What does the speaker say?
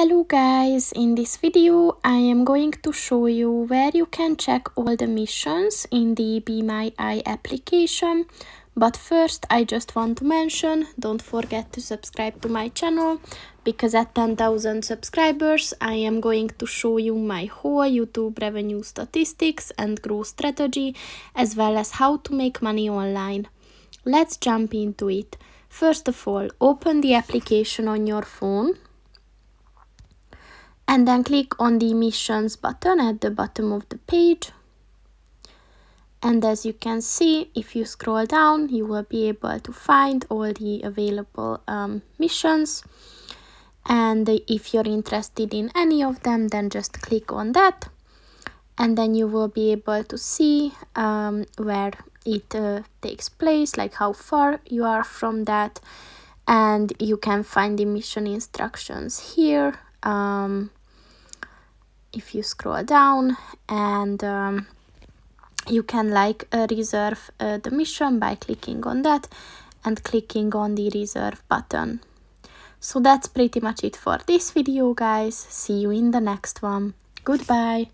Hello guys, in this video I am going to show you where you can check all the missions in the BeMyEye application. But first I just want to mention, don't forget to subscribe to my channel, because at 10,000 subscribers I am going to show you my whole YouTube revenue statistics and growth strategy, as well as how to make money online. Let's jump into it. First of all, open the application on your phone. And then click on the missions button at the bottom of the page. And as you can see, if you scroll down, you will be able to find all the available missions. And if you're interested in any of them, then just click on that. And then you will be able to see where it takes place, like how far you are from that. And you can find the mission instructions here. If you scroll down, and you can reserve the mission by clicking on that and clicking on the reserve button. So that's pretty much it for this video, guys. See you in the next one. Goodbye.